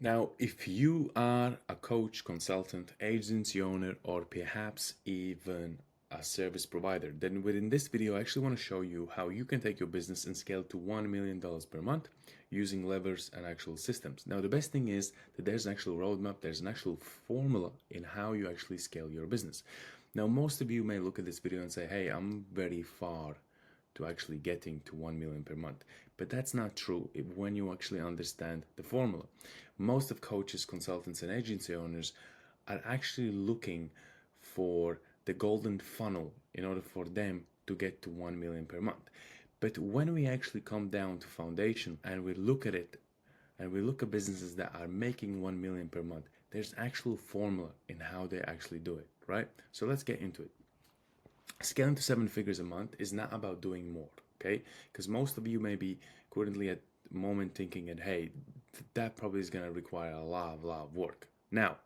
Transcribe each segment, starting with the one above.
Now, if you are a coach, consultant, agency owner, or perhaps even a service provider, then within this video, I actually want to show you how you can take your business and scale to $1 million per month using levers and actual systems. Now, the best thing is that there's an actual roadmap, there's an actual formula in how you actually scale your business. Now, most of you may look at this video and say, hey, I'm very far to actually getting to 1 million per month. But that's not true when you actually understand the formula. Most of coaches, consultants, and agency owners are actually looking for the golden funnel in order for them to get to 1 million per month. But when we actually come down to foundation and we look at it and we look at businesses that are making 1 million per month, there's actual formula in how they actually do it, right? So let's get into it. Scaling to 7 figures a month is not about doing more, okay? Because most of you may be currently at the moment thinking that, hey, that probably is going to require a lot of work. Now,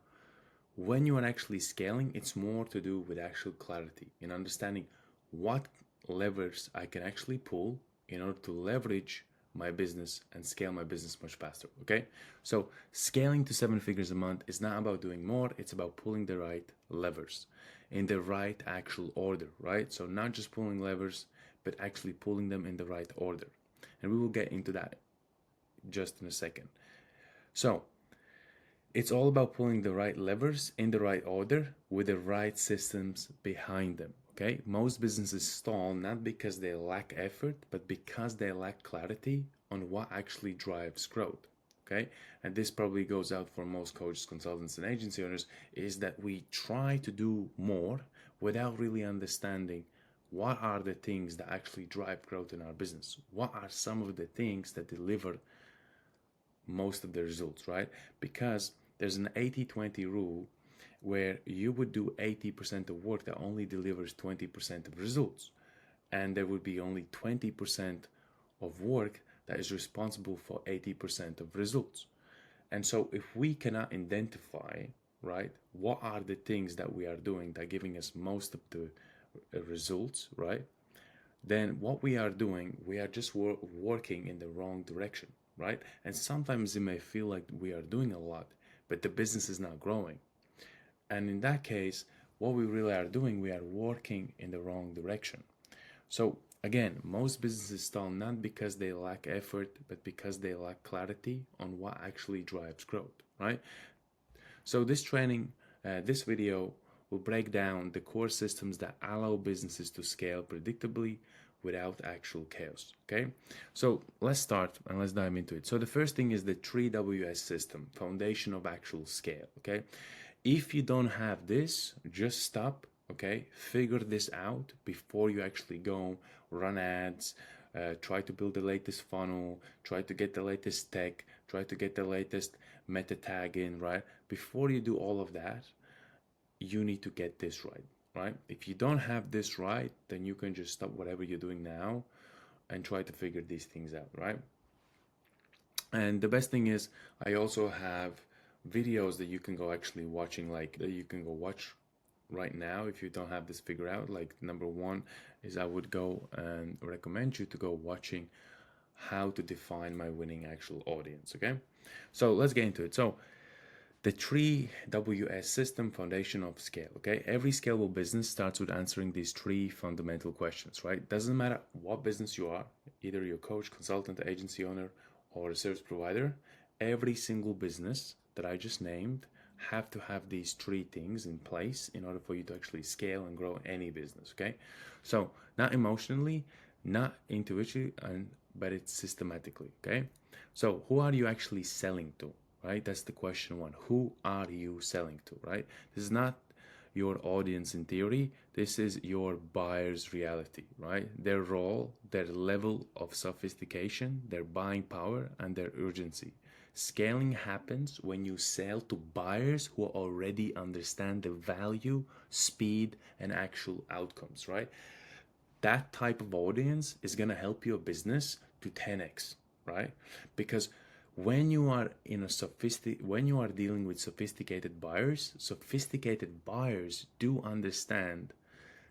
when you are actually scaling, it's more to do with actual clarity in understanding what levers I can actually pull in order to leverage my business and scale my business much faster, okay? So scaling to 7 figures a month is not about doing more, it's about pulling the right levers in the right actual order, right? So not just pulling levers, but actually pulling them in the right order. And we will get into that just in a second. So it's all about pulling the right levers in the right order with the right systems behind them. Okay, most businesses stall not because they lack effort, but because they lack clarity on what actually drives growth. Okay, and this probably goes out for most coaches, consultants, and agency owners, is that we try to do more without really understanding what are the things that actually drive growth in our business. What are some of the things that deliver most of the results, right? Because there's an 80-20 rule where you would do 80% of work that only delivers 20% of results. And there would be only 20% of work that is responsible for 80% of results. And so if we cannot identify, right, what are the things that we are doing that are giving us most of the results, right, then what we are doing, we are just working in the wrong direction, right? And sometimes it may feel like we are doing a lot, but the business is not growing. And in that case, what we really are doing, we are working in the wrong direction. So again, most businesses stall not because they lack effort, but because they lack clarity on what actually drives growth, right? So this video will break down the core systems that allow businesses to scale predictably without actual chaos, okay? So let's start and let's dive into it. So the first thing is the 3WS system, foundation of actual scale, okay? If you don't have this, just stop, okay? Figure this out before you actually go run ads, try to build the latest funnel, try to get the latest tech, try to get the latest meta tag in, right? Before you do all of that, you need to get this right, right? If you don't have this right, then you can just stop whatever you're doing now and try to figure these things out, right? And the best thing is, I also have videos that you can go actually watching, like that you can go watch right now if you don't have this figured out. Like number one is I would go and recommend you to go watching how to define my winning actual audience, okay? So let's get into it. So the 3WS system, foundation of scale, okay? Every scalable business starts with answering these three fundamental questions, right? Doesn't matter what business you are, either you're a coach, consultant, agency owner, or a service provider, every single business that I just named have to have these three things in place in order for you to actually scale and grow any business, okay? So not emotionally, not intuitively, but it's systematically, okay? So who are you actually selling to? Right? That's the question one. Who are you selling to, right? This is not your audience in theory. This is your buyer's reality, right? Their role, their level of sophistication, their buying power, and their urgency. Scaling happens when you sell to buyers who already understand the value, speed, and actual outcomes, right? That type of audience is going to help your business to 10x, right? Because when you are when you are dealing with sophisticated buyers do understand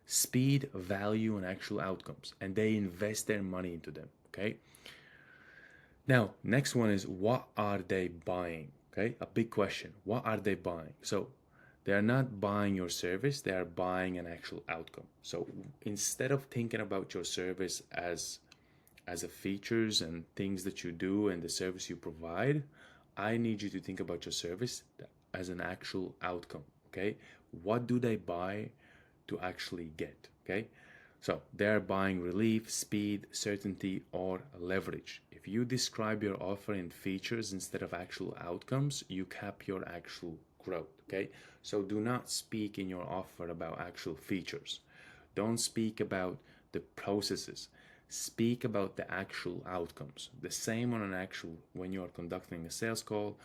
speed, value, and actual outcomes, and they invest their money into them, okay? Now, next one is, what are they buying? Okay, a big question. What are they buying? So they are not buying your service, they are buying an actual outcome. So instead of thinking about your service as a features and things that you do and the service you provide, I need you to think about your service as an actual outcome. Okay, what do they buy to actually get? Okay, so they're buying relief, speed, certainty, or leverage. If you describe your offer in features instead of actual outcomes, you cap your actual growth. Okay, so do not speak in your offer about actual features. Don't speak about the processes. Speak about the actual outcomes. The same on an actual, when you are conducting a sales call,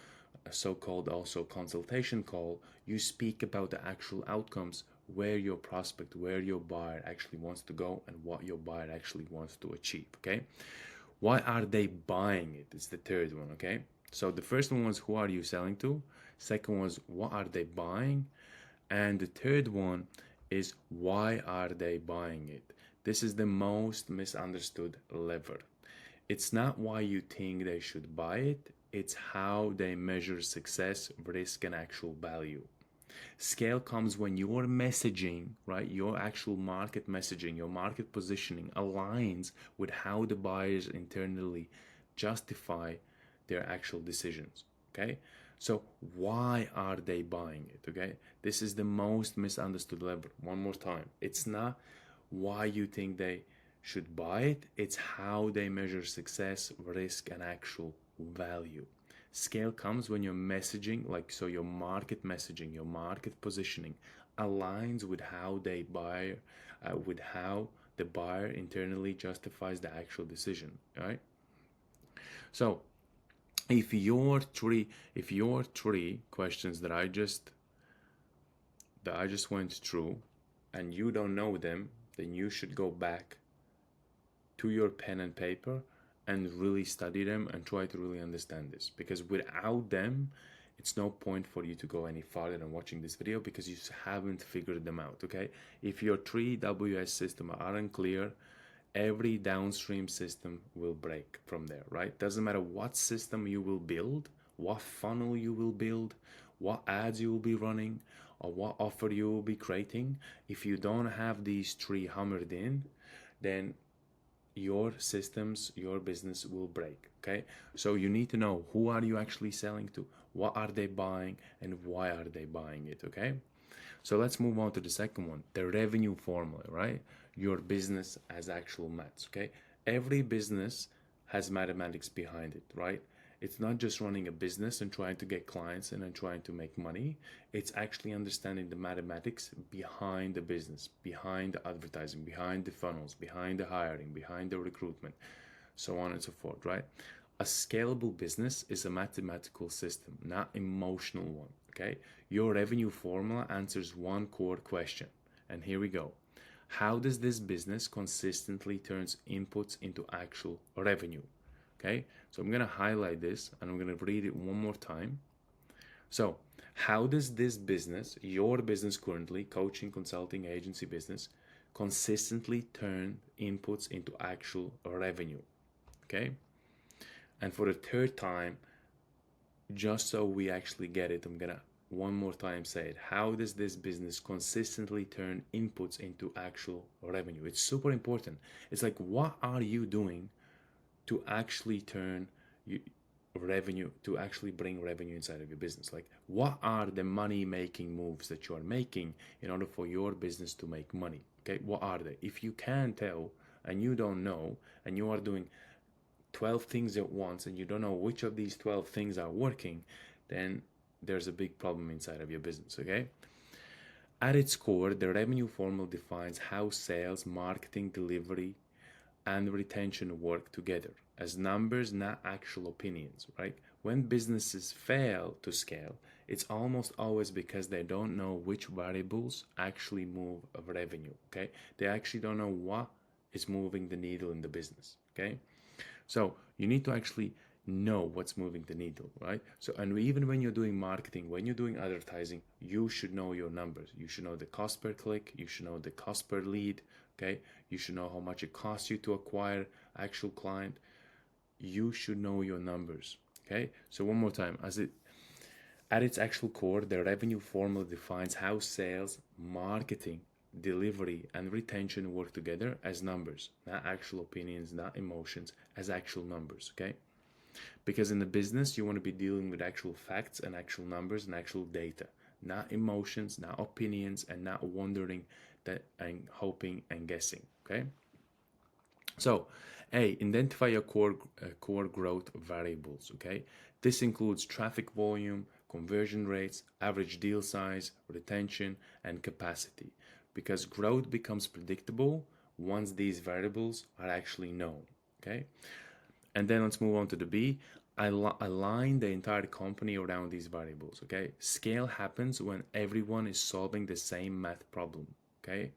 a so-called also consultation call, you speak about the actual outcomes, where your prospect, where your buyer actually wants to go and what your buyer actually wants to achieve. Okay, why are they buying it? It's the third one. Okay, so the first one was who are you selling to, second was what are they buying, and the third one is why are they buying it. This is the most misunderstood lever. It's not why you think they should buy it, it's how they measure success, risk, and actual value. Scale comes when your messaging, right, your actual market messaging, your market positioning aligns with how the buyers internally justify their actual decisions. Okay, so why are they buying it? Okay, this is the most misunderstood level. One more time, it's not why you think they should buy it, it's how they measure success, risk, and actual value. Scale comes when your messaging, like so your market messaging, your market positioning aligns with how they buy, with how the buyer internally justifies the actual decision, right? So if your three questions that I just went through and you don't know them, then you should go back to your pen and paper and really study them and try to really understand this, because without them it's no point for you to go any farther than watching this video because you haven't figured them out. Okay, if your three WS system aren't clear, every downstream system will break from there, right? Doesn't matter what system you will build, what funnel you will build, what ads you will be running, or what offer you will be creating. If you don't have these three hammered in, then your systems, your business will break. Okay, so you need to know who are you actually selling to, what are they buying, and why are they buying it. Okay, so let's move on to the second one, the revenue formula, right? Your business as actual maths. Okay, every business has mathematics behind it, right? It's not just running a business and trying to get clients and then trying to make money. It's actually understanding the mathematics behind the business, behind the advertising, behind the funnels, behind the hiring, behind the recruitment, so on and so forth, right? A scalable business is a mathematical system, not emotional one. Okay, your revenue formula answers one core question, and here we go. How does this business consistently turns inputs into actual revenue? Okay, so I'm going to highlight this and I'm going to read it one more time. So how does this business, your business currently, coaching, consulting, agency business, consistently turn inputs into actual revenue? Okay, and for the third time, just so we actually get it, I'm going to one more time say it. How does this business consistently turn inputs into actual revenue? It's super important. It's like, what are you doing to actually turn revenue, to actually bring revenue inside of your business? Like, what are the money making moves that you are making in order for your business to make money? Okay, what are they? If you can't tell and you don't know, and you are doing 12 things at once and you don't know which of these 12 things are working, then there's a big problem inside of your business. Okay, at its core, the revenue formula defines how sales, marketing, delivery, and retention work together as numbers, not actual opinions, right? When businesses fail to scale, it's almost always because they don't know which variables actually move revenue. Okay, they actually don't know what is moving the needle in the business. Okay, so you need to actually know what's moving the needle, right? So, and even when you're doing marketing, when you're doing advertising, you should know your numbers. You should know the cost per click, you should know the cost per lead. Okay, you should know how much it costs you to acquire actual client. You should know your numbers. Okay, so one more time, as it At its actual core, the revenue formula defines how sales, marketing, delivery, and retention work together as numbers, not actual opinions, not emotions, as actual numbers, okay? Because in the business, you want to be dealing with actual facts and actual numbers and actual data, not emotions, not opinions, and not wondering that and hoping and guessing, okay? So, A, identify your core growth variables, okay? This includes traffic volume, conversion rates, average deal size, retention, and capacity. Because growth becomes predictable once these variables are actually known, okay? And then let's move on to the B. Align the entire company around these variables, okay? Scale happens when everyone is solving the same math problem, okay?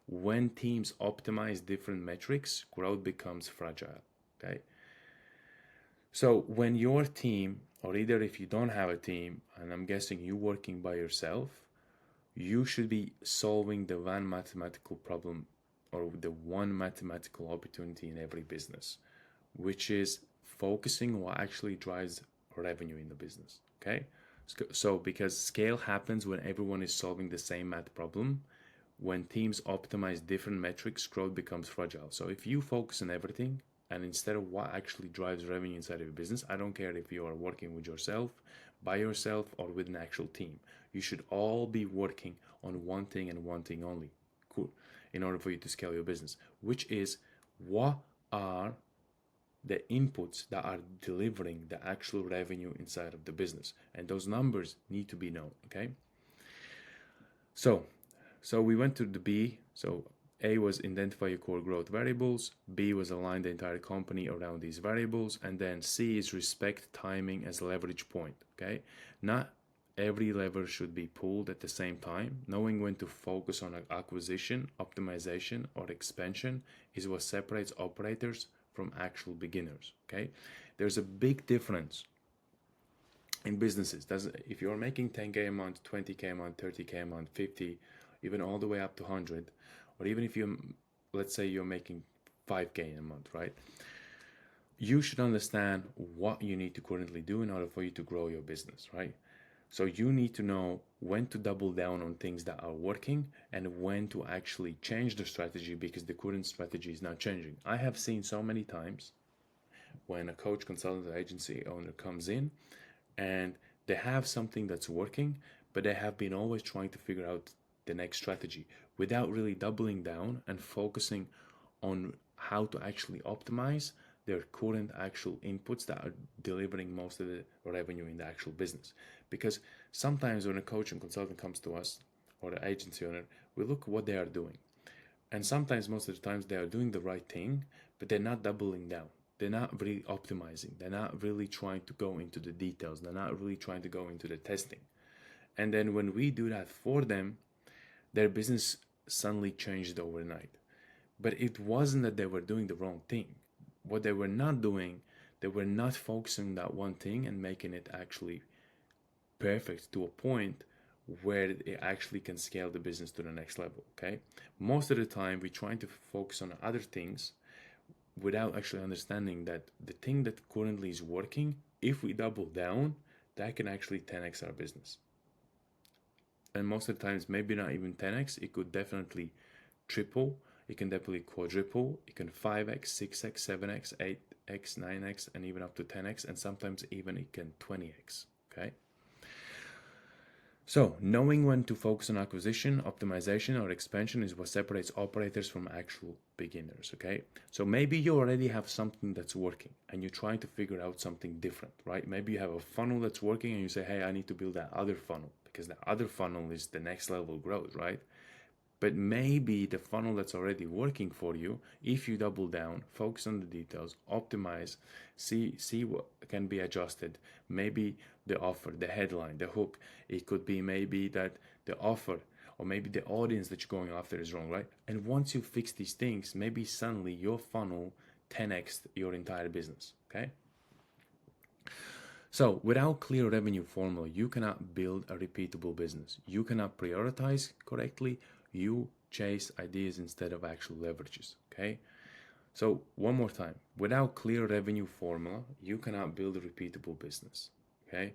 When teams optimize different metrics, growth becomes fragile, okay? So when your team, or either if you don't have a team, and I'm guessing you working by yourself, you should be solving the one mathematical problem or the one mathematical opportunity in every business, which is focusing what actually drives revenue in the business. Okay. So, because scale happens when everyone is solving the same math problem, when teams optimize different metrics, growth becomes fragile. So, if you focus on everything and instead of what actually drives revenue inside of your business, I don't care if you are working with yourself, by yourself, or with an actual team. You should all be working on one thing and one thing only. Cool. In order for you to scale your business, which is what are the inputs that are delivering the actual revenue inside of the business, and those numbers need to be known, okay? So we went to the B. So A was identify your core growth variables, B was align the entire company around these variables, and then C is respect timing as a leverage point, okay? Not every lever should be pulled at the same time. Knowing when to focus on acquisition, optimization, or expansion is what separates operators from actual beginners, okay? There's a big difference in businesses. If you're making 10K a month, 20K a month, 30K a month, 50, even all the way up to 100, or even if you, let's say you're making 5K a month, right? You should understand what you need to currently do in order for you to grow your business, right? So you need to know when to double down on things that are working and when to actually change the strategy because the current strategy is not changing. I have seen so many times when a coach, consultant, or agency owner comes in and they have something that's working, but they have been always trying to figure out the next strategy without really doubling down and focusing on how to actually optimize their current actual inputs that are delivering most of the revenue in the actual business. Because sometimes when a coach and consultant comes to us or the agency owner, we look what they are doing. And sometimes, most of the times, they are doing the right thing, but they're not doubling down. They're not really optimizing. They're not really trying to go into the details. They're not really trying to go into the testing. And then when we do that for them, their business suddenly changed overnight. But it wasn't that they were doing the wrong thing. What they were not doing, they were not focusing on that one thing and making it actually perfect to a point where it actually can scale the business to the next level, okay? Most of the time, we're trying to focus on other things without actually understanding that the thing that currently is working, if we double down, that can actually 10x our business. And most of the times, maybe not even 10x, it could definitely triple, it can definitely quadruple, it can 5x, 6x, 7x, 8x, 9x, and even up to 10x, and sometimes even it can 20x, okay? So, knowing when to focus on acquisition, optimization, or expansion is what separates operators from actual beginners, okay? So, maybe you already have something that's working and you're trying to figure out something different, right? Maybe you have a funnel that's working and you say, hey, I need to build that other funnel because the other funnel is the next level growth, right? But maybe the funnel that's already working for you, if you double down, focus on the details, optimize, see what can be adjusted. Maybe the offer, the headline, the hook. It could be maybe that the offer or maybe the audience that you're going after is wrong, right? And once you fix these things, maybe suddenly your funnel 10x your entire business, okay? So, without clear revenue formula, you cannot build a repeatable business. You cannot prioritize correctly. You chase ideas instead of actual leverages, okay? So, one more time. Without clear revenue formula, you cannot build a repeatable business, okay?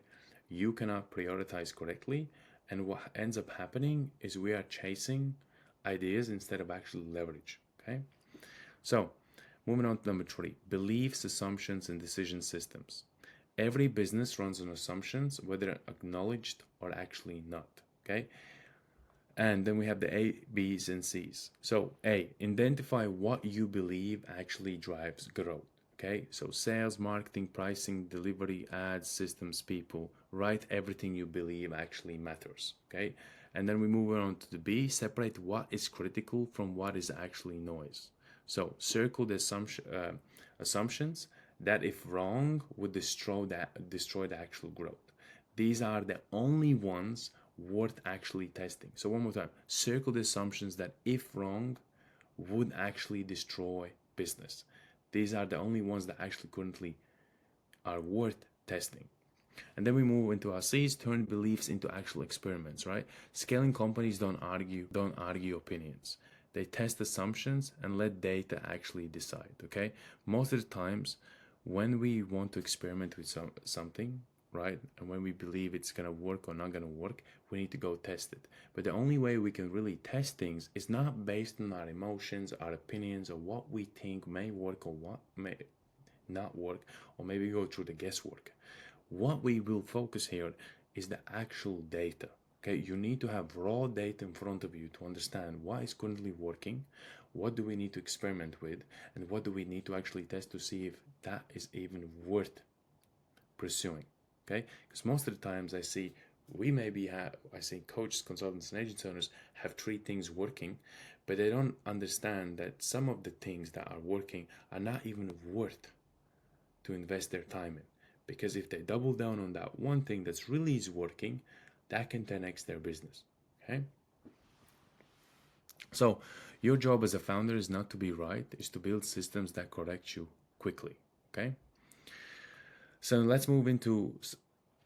you cannot prioritize correctly. And what ends up happening is we are chasing ideas instead of actually leverage. Okay. So, moving on to number three, beliefs, assumptions, and decision systems. Every business runs on assumptions, whether acknowledged or actually not. Okay. And then we have the A, B's, and C's. So, A, identify what you believe actually drives growth. Okay, so sales, marketing, pricing, delivery, ads, systems, people, write everything you believe actually matters. Okay, and then we move on to the B, separate what is critical from what is actually noise. So, circle the assumptions that, if wrong, would destroy the actual growth. These are the only ones worth actually testing. So one more time, circle the assumptions that, if wrong, would actually destroy business. These are the only ones that actually currently are worth testing. And then we move into our C's, turn beliefs into actual experiments, right? Scaling companies don't argue opinions. They test assumptions and let data actually decide, okay? Most of the times when we want to experiment with something, right? And when we believe it's going to work or not going to work, we need to go test it. But the only way we can really test things is not based on our emotions, our opinions, or what we think may work or what may not work, or maybe go through the guesswork. What we will focus here is the actual data. Okay, you need to have raw data in front of you to understand what is currently working, what do we need to experiment with, and what do we need to actually test to see if that is even worth pursuing. Okay, because most of the times I see coaches, consultants, and agency owners have three things working, but they don't understand that some of the things that are working are not even worth to invest their time in. Because if they double down on that one thing that's really is working, that can 10x their business. Okay. So your job as a founder is not to be right, is to build systems that correct you quickly. Okay. So let's move into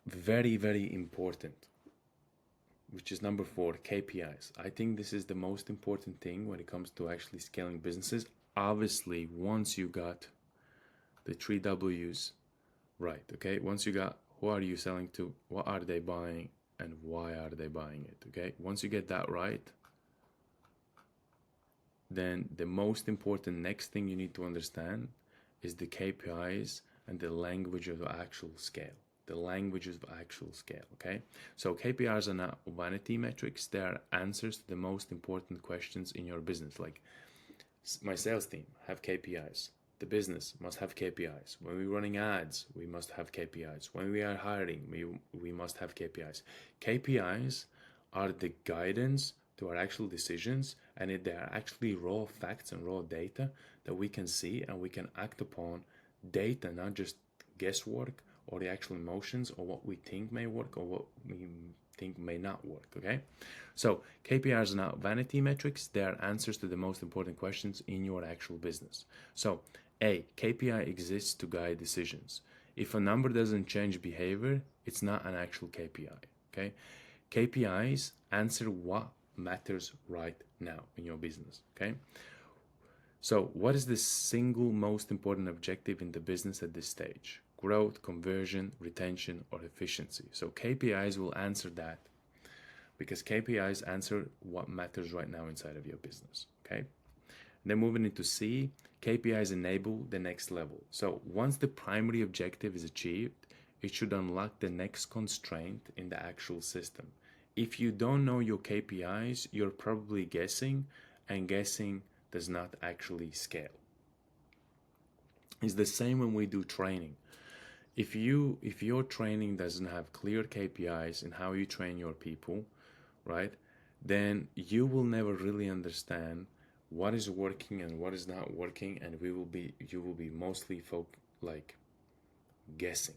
very, very important, which is number 4, KPIs. I think this is the most important thing when it comes to actually scaling businesses. Obviously, once you got the 3 W's right, okay? Once you got who are you selling to, what are they buying, and why are they buying it, okay? Once you get that right, then the most important next thing you need to understand is the KPIs and the language of actual scale. The languages of actual scale, okay? So KPIs are not vanity metrics. They are answers to the most important questions in your business. Like my sales team have KPIs. The business must have KPIs. When we're running ads, we must have KPIs. When we are hiring, we must have KPIs. KPIs are the guidance to our actual decisions, and they are actually raw facts and raw data that we can see and we can act upon data, not just guesswork or the actual emotions or what we think may work or what we think may not work, okay? So KPIs are not vanity metrics. They are answers to the most important questions in your actual business. So A, KPI exists to guide decisions. If a number doesn't change behavior, it's not an actual KPI, okay? KPIs answer what matters right now in your business, okay? So what is the single most important objective in the business at this stage? Growth, conversion, retention, or efficiency? So KPIs will answer that because KPIs answer what matters right now inside of your business, okay? Then moving into C, KPIs enable the next level. So once the primary objective is achieved, it should unlock the next constraint in the actual system. If you don't know your KPIs, you're probably guessing, and guessing does not actually scale. It's the same when we do training. If your training doesn't have clear KPIs in how you train your people, right, then you will never really understand what is working and what is not working, and you will be mostly guessing.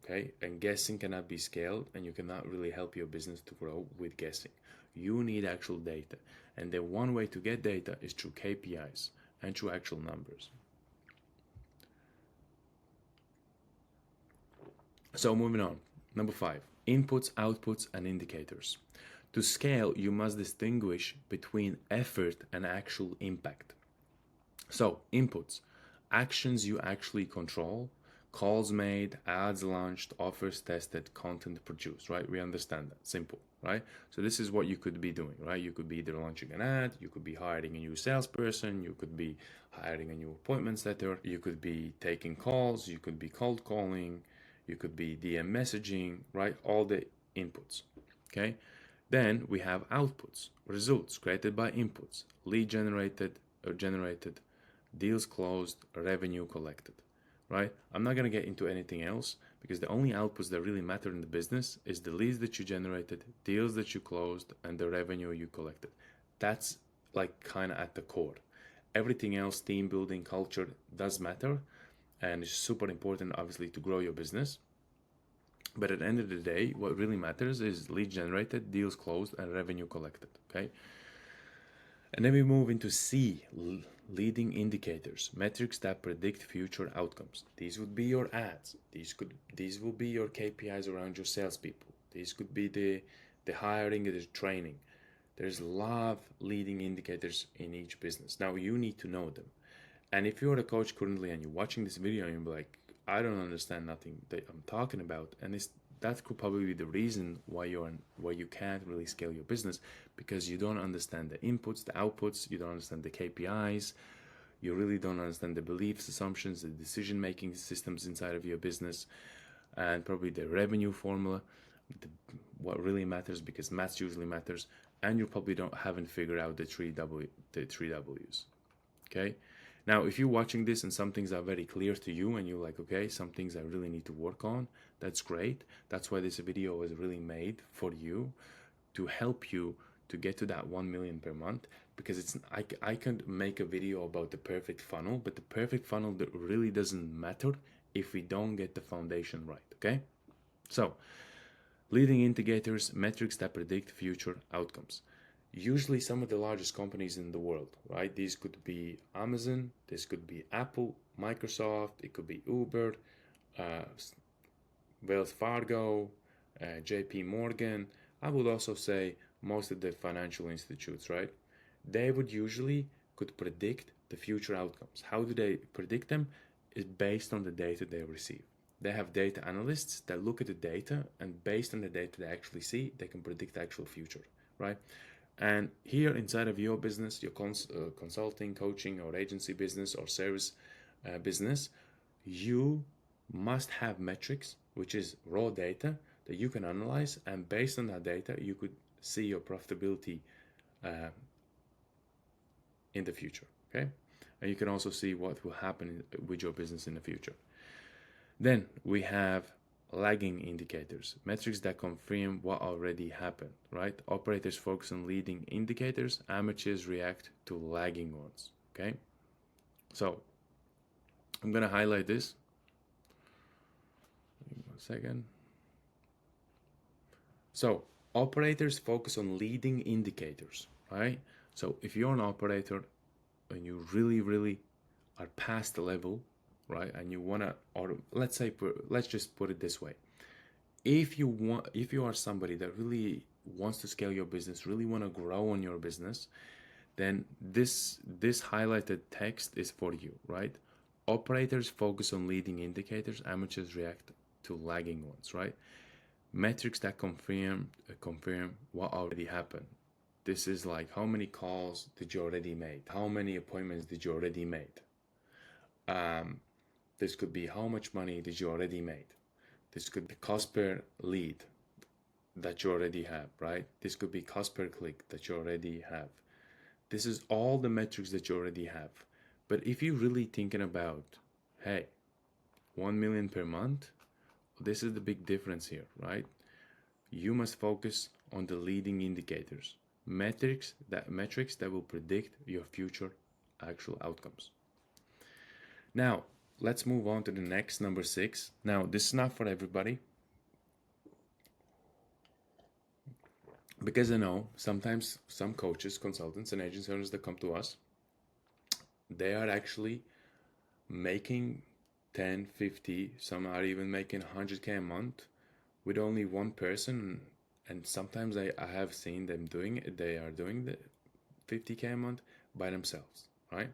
Okay, and guessing cannot be scaled, and you cannot really help your business to grow with guessing. You need actual data, and the one way to get data is through KPIs and through actual numbers. So moving on, number 5, inputs, outputs, and indicators. To scale, you must distinguish between effort and actual impact. So inputs, actions you actually control, Calls made, ads launched, offers tested, content produced, right? We understand that. Simple, right? So this is what you could be doing, right? You could be either launching an ad, you could be hiring a new salesperson, you could be hiring a new appointment setter, you could be taking calls, you could be cold calling, you could be DM messaging, right? All the inputs, okay? Then we have outputs, results created by inputs, lead generated, deals closed, revenue collected, right? I'm not going to get into anything else because the only outputs that really matter in the business is the leads that you generated, deals that you closed, and the revenue you collected. That's like kind of at the core. Everything else, team building, culture, does matter, and it's super important, obviously, to grow your business. But at the end of the day, what really matters is lead generated, deals closed, and revenue collected. Okay. And then we move into C, leading indicators, metrics that predict future outcomes. These would be your ads. These will be your KPIs around your salespeople. These could be the hiring and the training. There's a lot of leading indicators in each business. Now you need to know them. And if you're a coach currently and you're watching this video and you're like, I don't understand nothing that I'm talking about, and that could probably be the reason why you can't really scale your business, because you don't understand the inputs, the outputs, you don't understand the KPIs, you really don't understand the beliefs, assumptions, the decision-making systems inside of your business, and probably the revenue formula, what really matters, because maths usually matters, and you probably haven't figured out the three W's. Okay. Now, if you're watching this and some things are very clear to you and you're like, okay, some things I really need to work on, that's great. That's why this video was really made for you, to help you to get to that 1 million per month. Because I can make a video about the perfect funnel, but the perfect funnel that really doesn't matter if we don't get the foundation right. Okay. So, leading indicators, metrics that predict future outcomes. Usually some of the largest companies in the world, right? These could be Amazon, this could be Apple, Microsoft, it could be Uber, Wells Fargo, JP Morgan. I would also say most of the financial institutes, right? They would usually could predict the future outcomes. How do they predict them? Is based on the data they receive. They have data analysts that look at the data, and based on the data they actually see, they can predict the actual future, right? And here inside of your business, your consulting, coaching, or agency business or service business, you must have metrics, which is raw data that you can analyze, and based on that data, you could see your profitability in the future, okay? And you can also see what will happen with your business in the future. Then we have lagging indicators, metrics that confirm what already happened, right? Operators focus on leading indicators, amateurs react to lagging ones, okay? So I'm gonna highlight this. Give me 1 second. So operators focus on leading indicators, right? So if you're an operator and you really are past the level, right, and you wanna, or let's just put it this way: if you are somebody that really wants to scale your business, really want to grow on your business, then this highlighted text is for you, right? Operators focus on leading indicators, amateurs react to lagging ones, right? Metrics that confirm what already happened. This is like, how many calls did you already make? How many appointments did you already made? This could be, how much money did you already made? This could be cost per lead that you already have, right? This could be cost per click that you already have. This is all the metrics that you already have. But if you're really thinking about, hey, 1 million per month, this is the big difference here, right? You must focus on the leading indicators, metrics that will predict your future actual outcomes. Now, let's move on to the next, number 6. Now, this is not for everybody, because I know sometimes some coaches, consultants, and agency owners that come to us, they are actually making 10, 50, some are even making 100K a month with only one person. And sometimes I have seen them doing it. They are doing the 50K a month by themselves, right?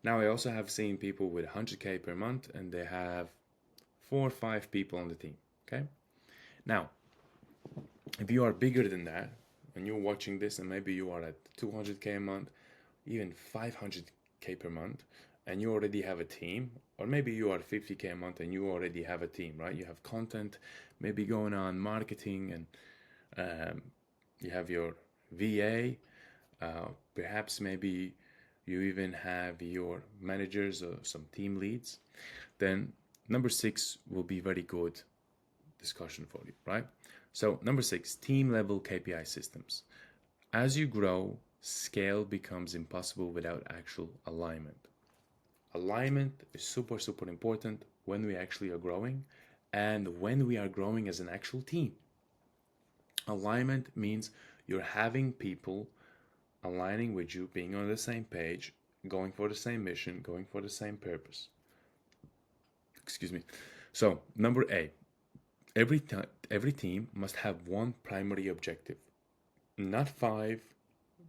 Now, I also have seen people with 100K per month and they have 4 or 5 people on the team. Okay. Now, if you are bigger than that, and you're watching this, and maybe you are at 200K a month, even 500K per month, and you already have a team, or maybe you are 50K a month and you already have a team, right? You have content, maybe going on marketing, and you have your VA, perhaps maybe you even have your managers or some team leads, then number 6 will be very good discussion for you, right? So number 6, team level KPI systems. As you grow, scale becomes impossible without actual alignment. Alignment is super, super important when we actually are growing and when we are growing as an actual team. Alignment means you're having people aligning with you, being on the same page, going for the same mission, going for the same purpose. Excuse me. So, number 8, every team must have one primary objective. Not 5,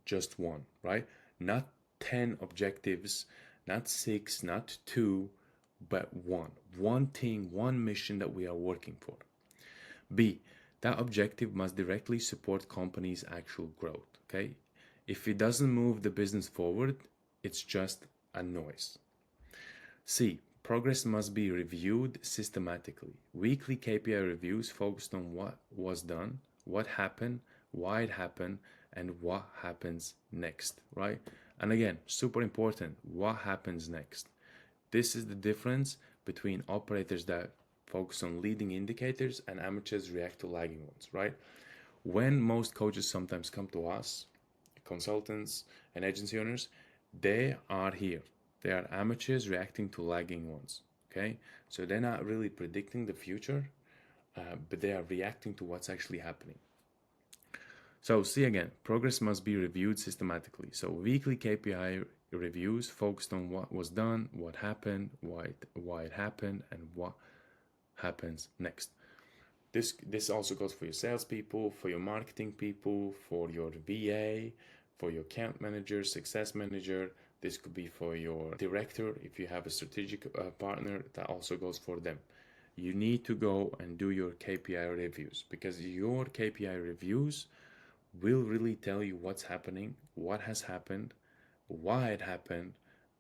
just one, right? Not 10 objectives, not 6, not 2, but one. One thing, one mission that we are working for. B, that objective must directly support company's actual growth, okay? If it doesn't move the business forward, it's just a noise. C, progress must be reviewed systematically. Weekly KPI reviews focused on what was done, what happened, why it happened, and what happens next, right? And again, super important, what happens next. This is the difference between operators that focus on leading indicators and amateurs react to lagging ones, right? When most coaches sometimes come to us, consultants and agency owners, they are here. They are amateurs reacting to lagging ones, okay? So they're not really predicting the future, but they are reacting to what's actually happening. So see again, progress must be reviewed systematically. So weekly KPI reviews focused on what was done, what happened, why it happened, and what happens next. This also goes for your salespeople, for your marketing people, for your VA, for your account manager, success manager. This could be for your director if you have a strategic partner. That also goes for them. You need to go and do your KPI reviews, because your KPI reviews will really tell you what's happening, what has happened, why it happened,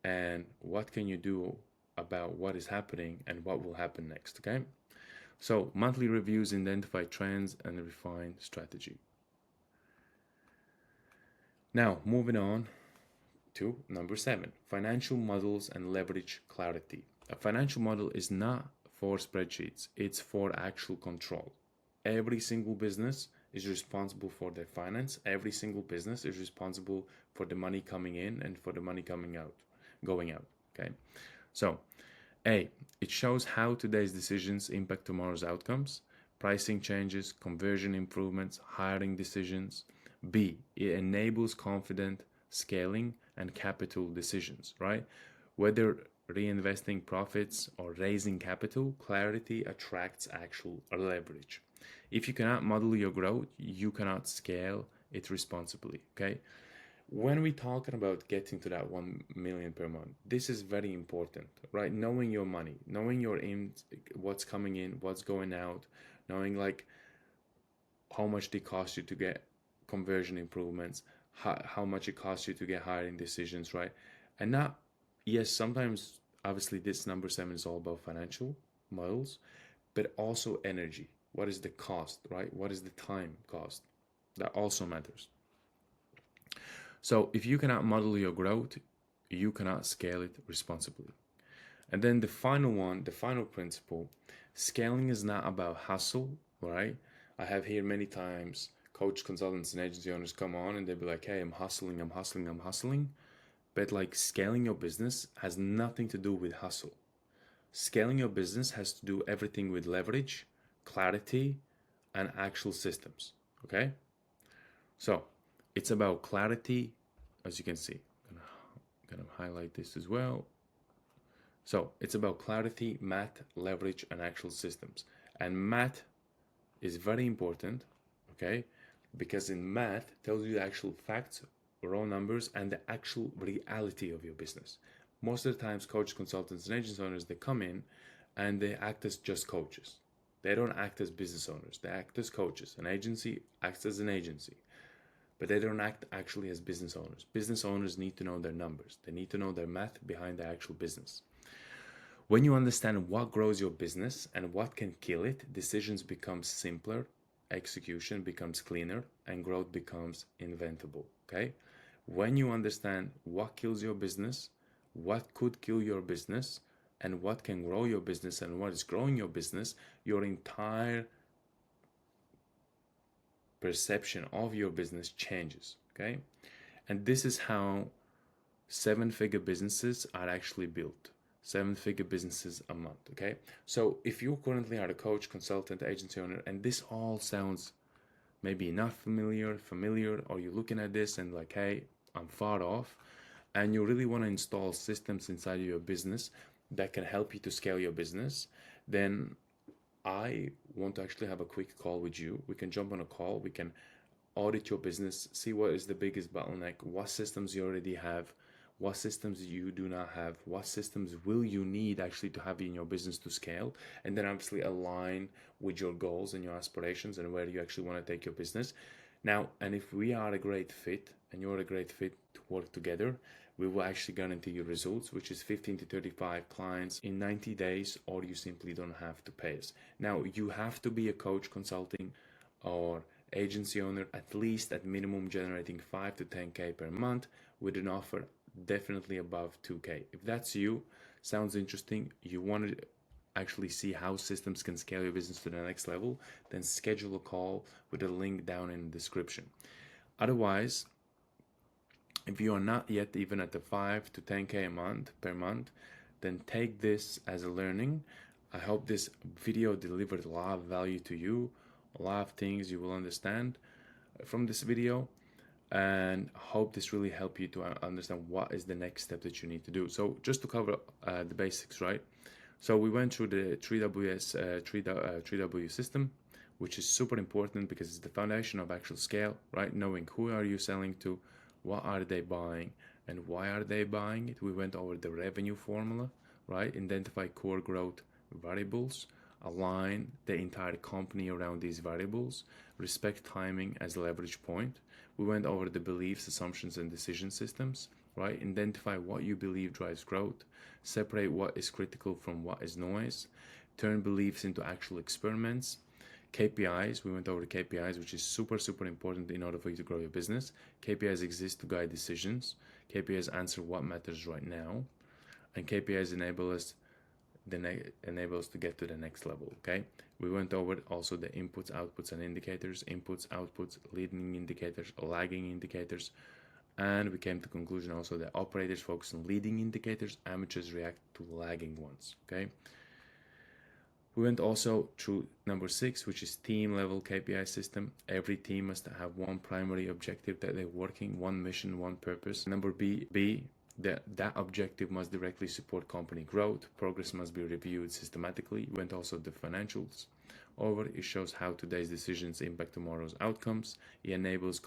and what can you do about what is happening and what will happen next, okay? So monthly reviews identify trends and refine strategy. Now, moving on to number 7, financial models and leverage clarity. A financial model is not for spreadsheets, it's for actual control. Every single business is responsible for their finance. Every single business is responsible for the money coming in and for the money going out, okay? So, A, it shows how today's decisions impact tomorrow's outcomes, pricing changes, conversion improvements, hiring decisions. B, it enables confident scaling and capital decisions, right? Whether reinvesting profits or raising capital, clarity attracts actual leverage. If you cannot model your growth, you cannot scale it responsibly, okay? When we're talking about getting to that 1 million per month, this is very important, right? Knowing your money, knowing what's coming in, what's going out, knowing like how much they cost you to get conversion improvements, how much it costs you to get hiring decisions, right? And not, yes, sometimes obviously this number 7 is all about financial models, but also energy. What is the cost, right? What is the time cost? That also matters. So if you cannot model your growth, you cannot scale it responsibly. And then the final one, the final principle, scaling is not about hustle, right? I have here many times coach, consultants, and agency owners come on and they'll be like, hey, I'm hustling. But like scaling your business has nothing to do with hustle. Scaling your business has to do everything with leverage, clarity, and actual systems, okay? So it's about clarity, as you can see. I'm gonna highlight this as well. So it's about clarity, math, leverage, and actual systems. And math is very important, okay? Because in math tells you the actual facts, raw numbers, and the actual reality of your business. Most of the times, coach, consultants, and agency owners, they come in and they act as just coaches. They don't act as business owners. They act as coaches. An agency acts as an agency, but they don't act actually as business owners. Business owners need to know their numbers. They need to know their math behind the actual business. When you understand what grows your business and what can kill it, decisions become simpler, execution becomes cleaner, and growth becomes inventable. Okay? When you understand what kills your business, what could kill your business, and what can grow your business and what is growing your business, your entire perception of your business changes. Okay? And this is how seven-figure businesses are actually built. Seven-figure businesses a month. Okay, so if you currently are a coach, consultant, agency owner, and this all sounds maybe not familiar, or you're looking at this and like, hey, I'm far off, and you really want to install systems inside of your business that can help you to scale your business, then I want to actually have a quick call with you. We can jump on a call. We can audit your business, see what is the biggest bottleneck, what systems you already have, what systems you do not have, what systems will you need actually to have in your business to scale, and then obviously align with your goals and your aspirations and where you actually want to take your business. Now, and if we are a great fit and you're a great fit to work together, we will actually guarantee you results, which is 15 to 35 clients in 90 days, or you simply don't have to pay us. Now, you have to be a coach, consulting, or agency owner, at least at minimum generating 5 to 10K per month, with an offer definitely above 2K. If that's you, sounds interesting, you want to actually see how systems can scale your business to the next level, then schedule a call with a link down in the description. Otherwise, if you are not yet even at the 5 to 10K a month per month, then take this as a learning. I hope this video delivered a lot of value to you, a lot of things you will understand from this video, and hope this really helped you to understand what is the next step that you need to do. So just to cover the basics, right? So we went through the 3W system, which is super important because it's the foundation of actual scale, right? Knowing who are you selling to, what are they buying, and why are they buying it. We went over the revenue formula, right? Identify core growth variables, align the entire company around these variables, respect timing as a leverage point. We went over the beliefs, assumptions, and decision systems, right? Identify what you believe drives growth, separate what is critical from what is noise, turn beliefs into actual experiments. KPIs, we went over KPIs, which is super important in order for you to grow your business. KPIs exist to guide decisions. KPIs answer what matters right now, and KPIs enable us to get to the next level. Okay, we went over also the inputs, outputs, and indicators. Inputs, outputs, leading indicators, lagging indicators, and we came to conclusion also that operators focus on leading indicators, amateurs react to lagging ones. Okay, we went also through number 6, which is team level KPI system. Every team must have one primary objective that they're working, one mission, one purpose. Number B, that objective must directly support company growth. Progress must be reviewed systematically. We went also the financials over. It shows how today's decisions impact tomorrow's outcomes. It enables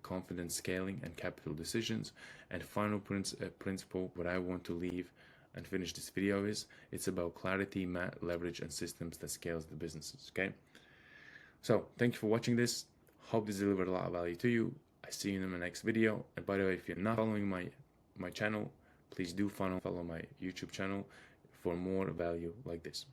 confident scaling and capital decisions. And final principle, what I want to leave and finish this video is, it's about clarity, leverage, and systems that scales the businesses. Okay, so thank you for watching this. Hope this delivered a lot of value to you. I see you in my next video. And by the way, if you're not following my channel, please do follow my YouTube channel for more value like this.